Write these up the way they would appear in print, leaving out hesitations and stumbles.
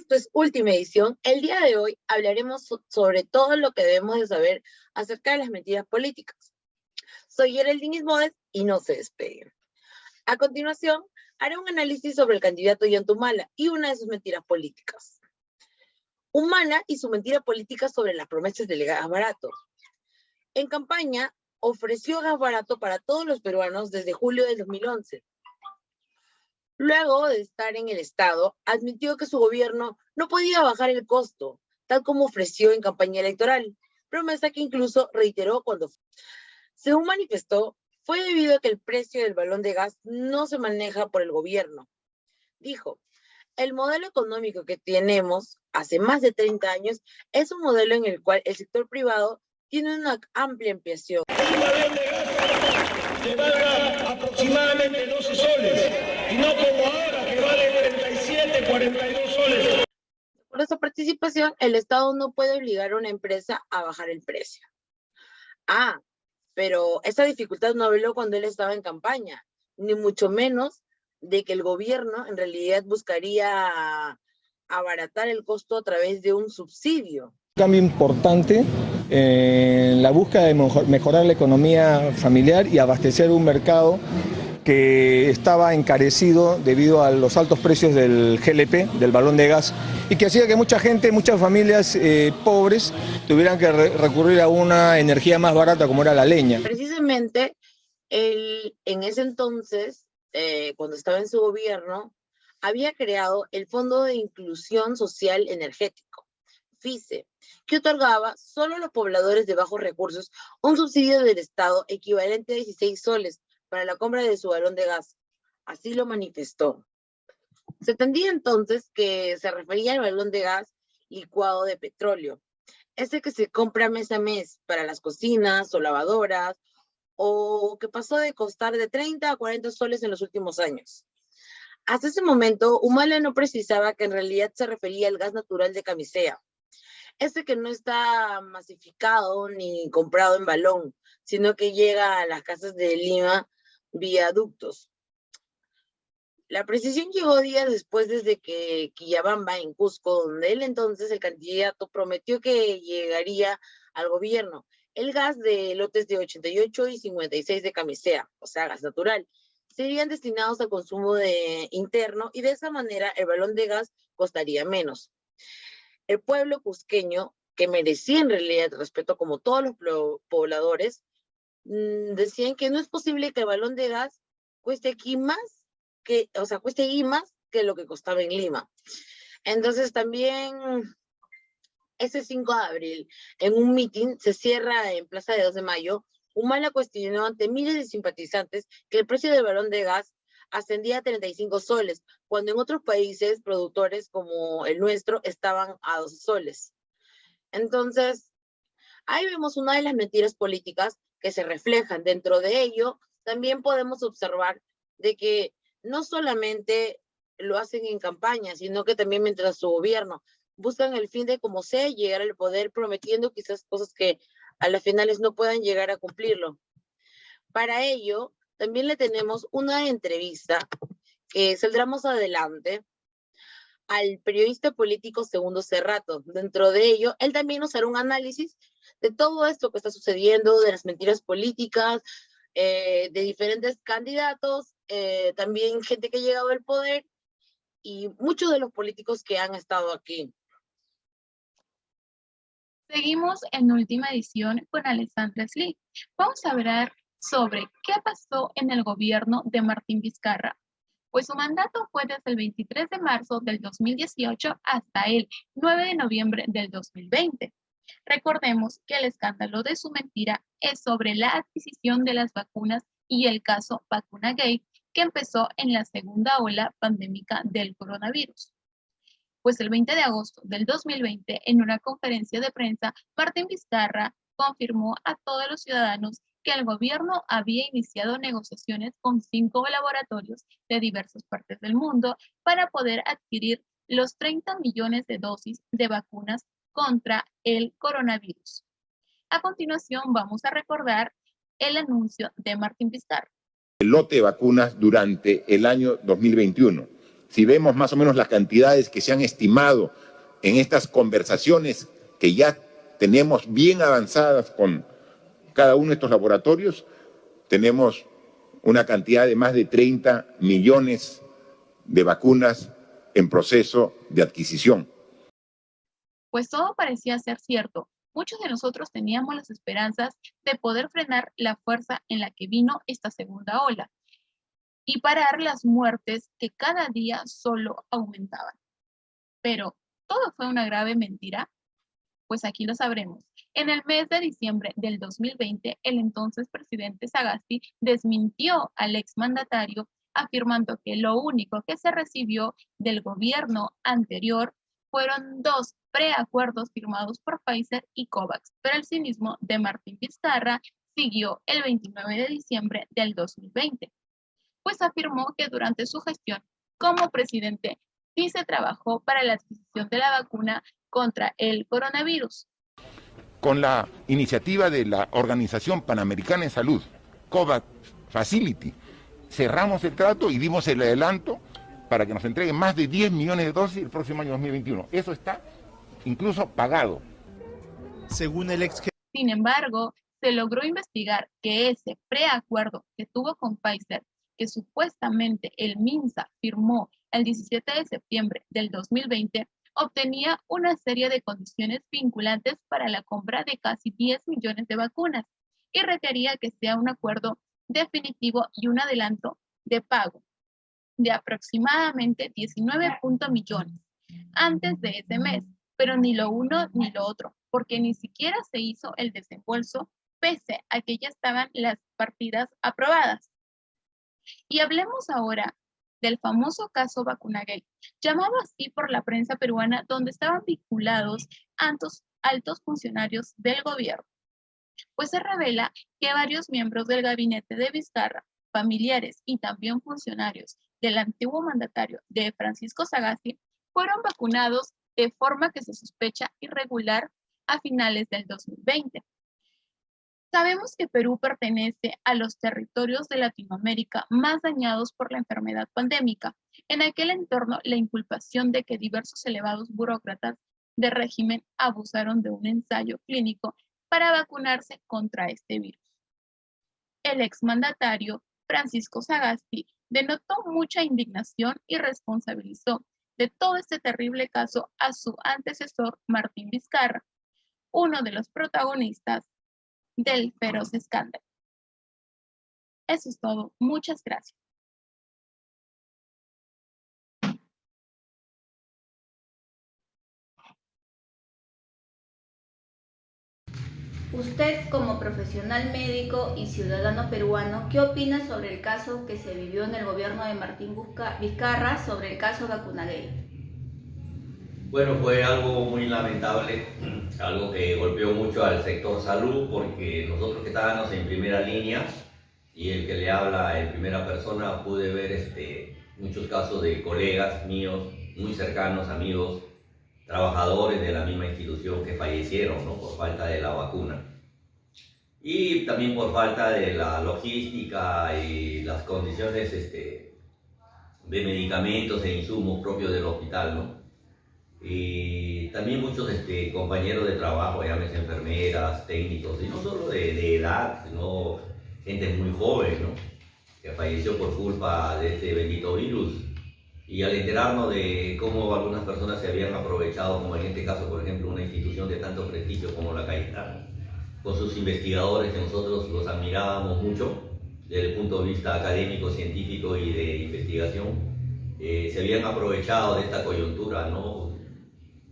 esto es Última Edición. El día de hoy hablaremos sobre todo lo que debemos de saber acerca de las mentiras políticas. Soy Geraldine Ismodes y no se despeguen. A continuación, haré un análisis sobre el candidato Ollanta Humala y una de sus mentiras políticas. Humala y su mentira política sobre las promesas del gas barato. En campaña, ofreció gas barato para todos los peruanos desde julio del 2011. Luego de estar en el Estado, admitió que su gobierno no podía bajar el costo, tal como ofreció en campaña electoral, promesa que incluso reiteró cuando, según manifestó, fue debido a que el precio del balón de gas no se maneja por el gobierno. Dijo, el modelo económico que tenemos hace más de 30 años es un modelo en el cual el sector privado tiene una amplia ampliación. Un balón de gas que valga aproximadamente 12 soles, y no como ahora que vale 37, 42 soles. Por esa participación, el Estado no puede obligar a una empresa a bajar el precio. Pero esa dificultad no habló cuando él estaba en campaña, ni mucho menos de que el gobierno en realidad buscaría abaratar el costo a través de un subsidio. Un cambio importante en la búsqueda de mejorar la economía familiar y abastecer un mercado que estaba encarecido debido a los altos precios del GLP, del balón de gas, y que hacía que mucha gente, muchas familias pobres tuvieran que recurrir a una energía más barata como era la leña. Precisamente, él en ese entonces, cuando estaba en su gobierno, había creado el Fondo de Inclusión Social Energético, FISE, que otorgaba solo a los pobladores de bajos recursos un subsidio del Estado equivalente a 16 soles para la compra de su balón de gas. Así lo manifestó. Se entendía entonces que se refería al balón de gas licuado de petróleo, ese que se compra mes a mes para las cocinas o lavadoras, o que pasó de costar de 30 a 40 soles en los últimos años. Hasta ese momento, Humala no precisaba que en realidad se refería al gas natural de camisea, ese que no está masificado ni comprado en balón, sino que llega a las casas de Lima vía ductos. La precisión llegó días después desde que Quillabamba, en Cusco, donde él entonces, el candidato, prometió que llegaría al gobierno el gas de lotes de 88 y 56 de camisea, o sea, gas natural, serían destinados al consumo interno y de esa manera el balón de gas costaría menos. El pueblo cusqueño, que merecía en realidad respeto como todos los pobladores, decían que no es posible que el balón de gas cueste más que lo que costaba en Lima. Entonces también ese 5 de abril, en un mitin, se cierra en Plaza de 2 de Mayo, Humala cuestionó ante miles de simpatizantes que el precio del balón de gas ascendía a 35 soles, cuando en otros países productores como el nuestro estaban a 12 soles. Entonces, ahí vemos una de las mentiras políticas que se reflejan. Dentro de ello, también podemos observar de que no solamente lo hacen en campaña, sino que también mientras su gobierno buscan el fin de como sea llegar al poder, prometiendo quizás cosas que a las finales no puedan llegar a cumplirlo. Para ello, también le tenemos una entrevista que saldrá más adelante al periodista político Segundo Cerrato. Dentro de ello, él también nos hará un análisis de todo esto que está sucediendo, de las mentiras políticas, de diferentes candidatos, también gente que ha llegado al poder y muchos de los políticos que han estado aquí. Seguimos en Última Edición con Alessandra Sli. Vamos a hablar sobre qué pasó en el gobierno de Martín Vizcarra. Pues su mandato fue desde el 23 de marzo del 2018 hasta el 9 de noviembre del 2020. Recordemos que el escándalo de su mentira es sobre la adquisición de las vacunas y el caso Vacunagate, que empezó en la segunda ola pandémica del coronavirus. Pues el 20 de agosto del 2020, en una conferencia de prensa, Martín Vizcarra confirmó a todos los ciudadanos que el gobierno había iniciado negociaciones con 5 laboratorios de diversas partes del mundo para poder adquirir los 30 millones de dosis de vacunas contra el coronavirus. A continuación, vamos a recordar el anuncio de Martín Vizcarra. El lote de vacunas durante el año 2021. si vemos más o menos las cantidades que se han estimado en estas conversaciones que ya tenemos bien avanzadas con cada uno de estos laboratorios, tenemos una cantidad de más de 30 millones de vacunas en proceso de adquisición. Pues todo parecía ser cierto. Muchos de nosotros teníamos las esperanzas de poder frenar la fuerza en la que vino esta segunda ola y parar las muertes que cada día solo aumentaban. Pero, ¿todo fue una grave mentira? Pues aquí lo sabremos. En el mes de diciembre del 2020, el entonces presidente Sagasti desmintió al exmandatario afirmando que lo único que se recibió del gobierno anterior fueron 2 preacuerdos firmados por Pfizer y COVAX, pero el cinismo de Martín Vizcarra siguió el 29 de diciembre del 2020, pues afirmó que durante su gestión como presidente sí se trabajó para la adquisición de la vacuna contra el coronavirus. Con la iniciativa de la Organización Panamericana de Salud, COVAX Facility, cerramos el trato y dimos el adelanto para que nos entreguen más de 10 millones de dosis el próximo año 2021. Eso está incluso pagado. Según el ex... Sin embargo, se logró investigar que ese preacuerdo que tuvo con Pfizer, que supuestamente el MINSA firmó el 17 de septiembre del 2020, obtenía una serie de condiciones vinculantes para la compra de casi 10 millones de vacunas y requería que sea un acuerdo definitivo y un adelanto de pago de aproximadamente 19 millones antes de ese mes, pero ni lo uno ni lo otro, porque ni siquiera se hizo el desembolso pese a que ya estaban las partidas aprobadas. Y hablemos ahora del famoso caso Vacunagate, llamado así por la prensa peruana, donde estaban vinculados altos funcionarios del gobierno. Pues se revela que varios miembros del gabinete de Vizcarra, familiares y también funcionarios del antiguo mandatario de Francisco Sagasti, fueron vacunados de forma que se sospecha irregular a finales del 2020. Sabemos que Perú pertenece a los territorios de Latinoamérica más dañados por la enfermedad pandémica. En aquel entorno, la inculpación de que diversos elevados burócratas de régimen abusaron de un ensayo clínico para vacunarse contra este virus. El exmandatario Francisco Sagasti denotó mucha indignación y responsabilizó de todo este terrible caso a su antecesor Martín Vizcarra, uno de los protagonistas del feroz escándalo. Eso es todo. Muchas gracias. Usted, como profesional médico y ciudadano peruano, ¿qué opina sobre el caso que se vivió en el gobierno de Martín Vizcarra sobre el caso Vacunagate? Bueno, fue algo muy lamentable, algo que golpeó mucho al sector salud, porque nosotros que estábamos en primera línea y el que le habla en primera persona, pude ver muchos casos de colegas míos, muy cercanos, amigos, trabajadores de la misma institución que fallecieron, ¿no?, por falta de la vacuna. Y también por falta de la logística y las condiciones de medicamentos e insumos propios del hospital, ¿no? Y también muchos compañeros de trabajo, llámese enfermeras, técnicos, y no solo de edad, sino gente muy joven, ¿no?, que falleció por culpa de este bendito virus. Y al enterarnos de cómo algunas personas se habían aprovechado, como en este caso, por ejemplo, una institución de tanto prestigio como la Cayetano, con sus investigadores que nosotros los admirábamos mucho desde el punto de vista académico, científico y de investigación, se habían aprovechado de esta coyuntura, ¿no?,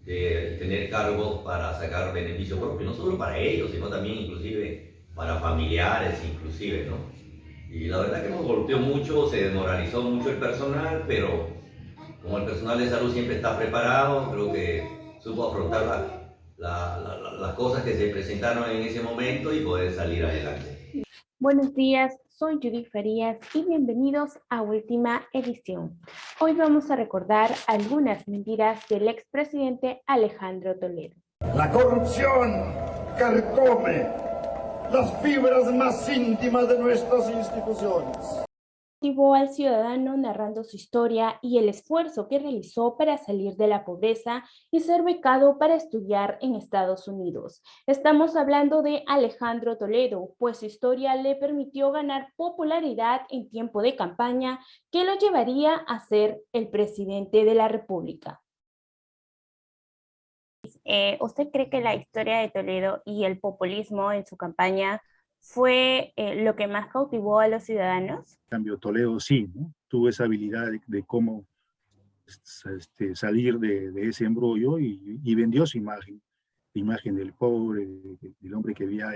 de tener cargos para sacar beneficio propio, no solo para ellos, sino también inclusive para familiares, inclusive, ¿no? Y la verdad que nos golpeó mucho, se desmoralizó mucho el personal, pero como el personal de salud siempre está preparado, creo que supo afrontar las cosas que se presentaron en ese momento y poder salir adelante. Buenos días, soy Judy Farías y bienvenidos a Última Edición. Hoy vamos a recordar algunas mentiras del expresidente Alejandro Toledo. La corrupción carcome las fibras más íntimas de nuestras instituciones. Motivó al ciudadano narrando su historia y el esfuerzo que realizó para salir de la pobreza y ser becado para estudiar en Estados Unidos. Estamos hablando de Alejandro Toledo, pues su historia le permitió ganar popularidad en tiempo de campaña que lo llevaría a ser el presidente de la República. ¿Usted cree que la historia de Toledo y el populismo en su campaña fue lo que más cautivó a los ciudadanos? En cambio, Toledo sí, ¿no? Tuvo esa habilidad de cómo salir de ese embrollo y vendió su imagen, la imagen del pobre, del hombre que había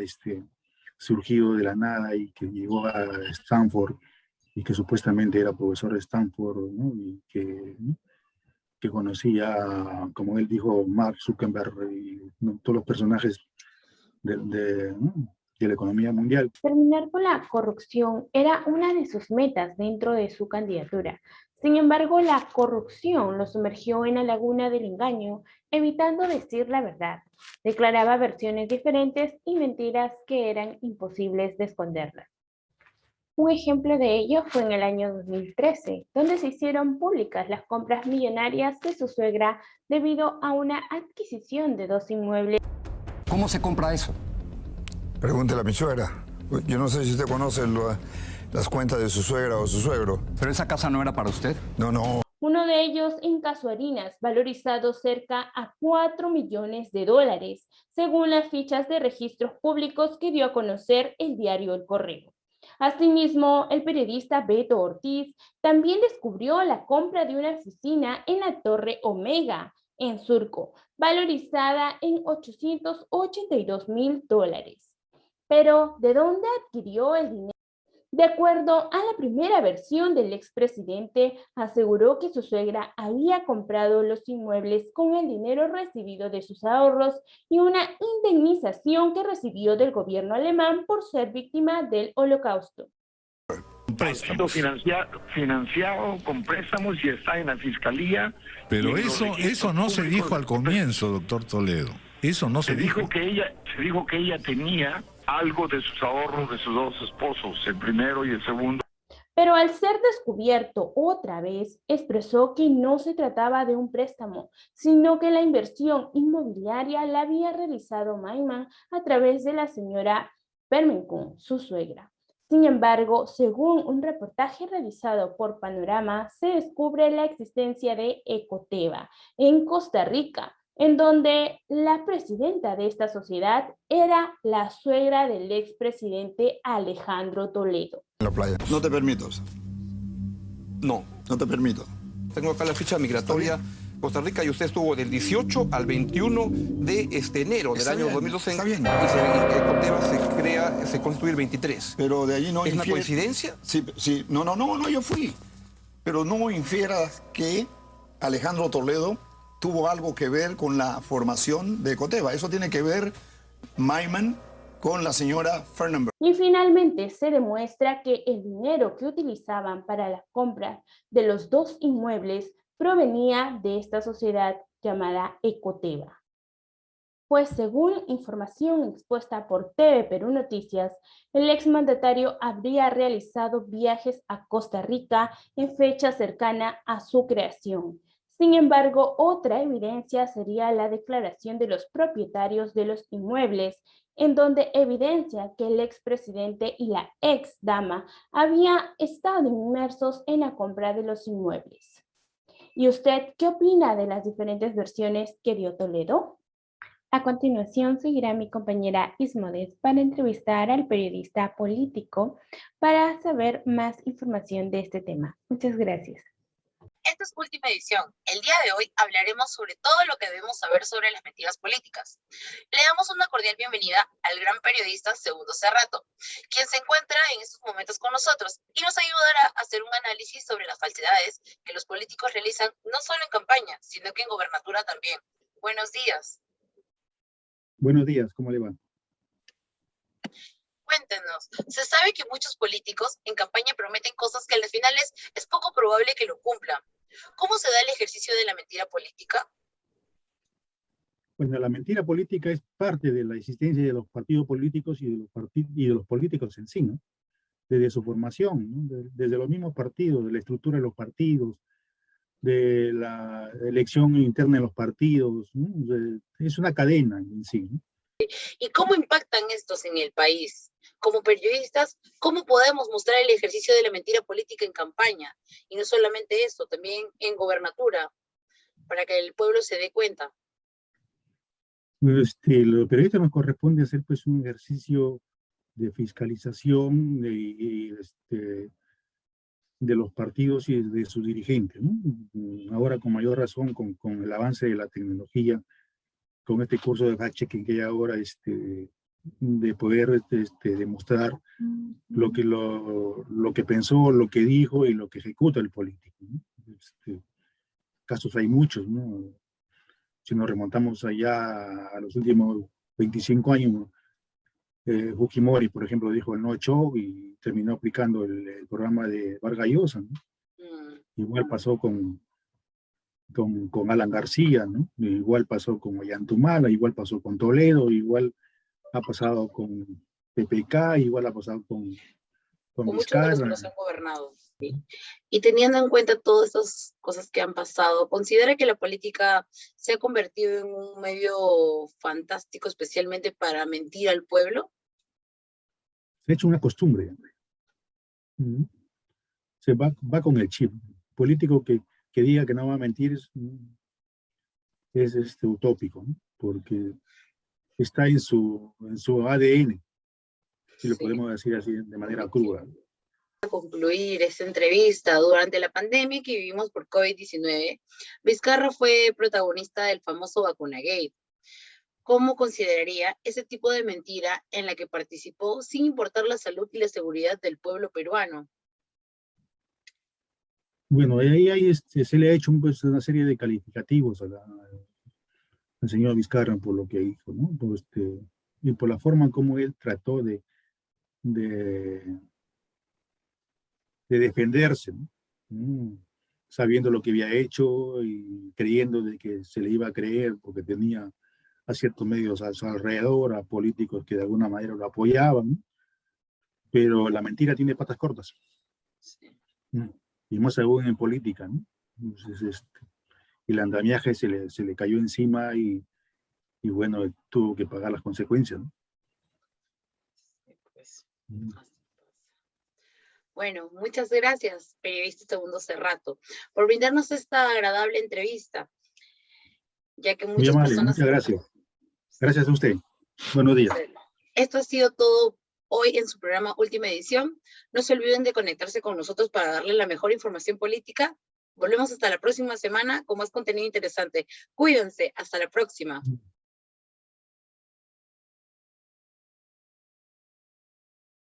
surgido de la nada y que llegó a Stanford y que supuestamente era profesor de Stanford, ¿no? Y ¿no? que conocía, como él dijo, Mark Zuckerberg y, ¿no? todos los personajes ¿no? de la economía mundial. Terminar con la corrupción era una de sus metas dentro de su candidatura. Sin embargo, la corrupción lo sumergió en la laguna del engaño, evitando decir la verdad. Declaraba versiones diferentes y mentiras que eran imposibles de esconderlas. Un ejemplo de ello fue en el año 2013, donde se hicieron públicas las compras millonarias de su suegra debido a una adquisición de 2 inmuebles. ¿Cómo se compra eso? Pregúntele a mi suegra. Yo no sé si usted conoce las cuentas de su suegra o su suegro. ¿Pero esa casa no era para usted? No. Uno de ellos en Casuarinas, valorizado cerca a $4 millones, según las fichas de registros públicos que dio a conocer el diario El Correo. Asimismo, el periodista Beto Ortiz también descubrió la compra de una oficina en la Torre Omega, en Surco, valorizada en $882,000. Pero, ¿de dónde adquirió el dinero? De acuerdo a la primera versión del expresidente, aseguró que su suegra había comprado los inmuebles con el dinero recibido de sus ahorros y una indemnización que recibió del gobierno alemán por ser víctima del Holocausto. Préstamos. Financiado con préstamos y está en la fiscalía. Pero eso no se dijo al comienzo, doctor Toledo. Eso no se dijo. Se dijo que ella tenía algo de sus ahorros de sus dos esposos, el primero y el segundo. Pero al ser descubierto otra vez, expresó que no se trataba de un préstamo, sino que la inversión inmobiliaria la había realizado Maiman a través de la señora Permencún, su suegra. Sin embargo, según un reportaje realizado por Panorama, se descubre la existencia de Ecoteva en Costa Rica, en donde la presidenta de esta sociedad era la suegra del expresidente Alejandro Toledo. En la playa. No te permito. No. No te permito. Tengo acá la ficha migratoria Costa Rica y usted estuvo del 18 al 21 de enero del año 2012. Está bien. Y Ecoteva se constituye el 23. Pero de allí no ¿Es una coincidencia? Sí. No, yo fui. Pero no infieras que Alejandro Toledo tuvo algo que ver con la formación de Ecoteva. Eso tiene que ver Maiman con la señora Fernandez. Y finalmente se demuestra que el dinero que utilizaban para la compra de los 2 inmuebles provenía de esta sociedad llamada Ecoteva. Pues según información expuesta por TV Perú Noticias, el exmandatario habría realizado viajes a Costa Rica en fecha cercana a su creación. Sin embargo, otra evidencia sería la declaración de los propietarios de los inmuebles, en donde evidencia que el expresidente y la exdama habían estado inmersos en la compra de los inmuebles. ¿Y usted qué opina de las diferentes versiones que dio Toledo? A continuación seguirá mi compañera Ismodes para entrevistar al periodista político para saber más información de este tema. Muchas gracias. Esta es última edición. El día de hoy hablaremos sobre todo lo que debemos saber sobre las mentiras políticas. Le damos una cordial bienvenida al gran periodista Segundo Cerrato, quien se encuentra en estos momentos con nosotros y nos ayudará a hacer un análisis sobre las falsedades que los políticos realizan no solo en campaña, sino que en gobernatura también. Buenos días. Buenos días, ¿cómo le va? Cuéntenos, se sabe que muchos políticos en campaña prometen cosas que al final es poco probable que lo cumplan. ¿Cómo se da el ejercicio de la mentira política? Bueno, la mentira política es parte de la existencia de los partidos políticos y de los políticos en sí, ¿no? desde su formación, ¿no? Desde los mismos partidos, de la estructura de los partidos, de la elección interna de los partidos, ¿no? Es una cadena en sí, ¿no? ¿Y cómo impactan estos en el país? Como periodistas, ¿cómo podemos mostrar el ejercicio de la mentira política en campaña? Y no solamente eso, también en gobernatura, para que el pueblo se dé cuenta. Los periodistas nos corresponde hacer pues un ejercicio de fiscalización de los partidos y de sus dirigentes, ¿no? Ahora con mayor razón con el avance de la tecnología, con este curso de fact-checking que hay ahora, de poder demostrar lo que pensó, lo que dijo y lo que ejecuta el político, ¿no? Casos hay muchos, ¿no? Si nos remontamos allá a los últimos 25 años, Fujimori, por ejemplo, dijo el no show y terminó aplicando el programa de Vargas Llosa, ¿no? Igual pasó con Alan García, ¿no? Igual pasó con Ollantumala, igual pasó con Toledo, igual ha pasado con PPK, igual ha pasado con Muchos de los que Vizcarra. nos han gobernado. ¿Sí? Y teniendo en cuenta todas estas cosas que han pasado, ¿considera que la política se ha convertido en un medio fantástico especialmente para mentir al pueblo? Se ha hecho una costumbre. Se va con el chip. Político que diga que no va a mentir es utópico, ¿no? Porque está en su ADN, si lo podemos decir así de manera cruda. Concluir esta entrevista, durante la pandemia que vivimos por COVID-19, Vizcarra fue protagonista del famoso Vacunagate. ¿Cómo consideraría ese tipo de mentira en la que participó sin importar la salud y la seguridad del pueblo peruano? Bueno, ahí se le ha hecho pues, una serie de calificativos al señor Vizcarra por lo que hizo, ¿no? Y por la forma como él trató de defenderse, ¿no? Sabiendo lo que había hecho y creyendo de que se le iba a creer porque tenía a ciertos medios a su alrededor, a políticos que de alguna manera lo apoyaban, ¿no? Pero la mentira tiene patas cortas. Sí. Y más aún en política, ¿no? Entonces, el andamiaje se le cayó encima y bueno, tuvo que pagar las consecuencias, ¿no? Sí, pues. Bueno, muchas gracias, periodista Segundo Cerrato, por brindarnos esta agradable entrevista, ya que muchas personas... Muchas gracias. Gracias a usted. Buenos días. Esto ha sido todo hoy en su programa Última Edición. No se olviden de conectarse con nosotros para darle la mejor información política. Volvemos hasta la próxima semana con más contenido interesante. Cuídense. Hasta la próxima.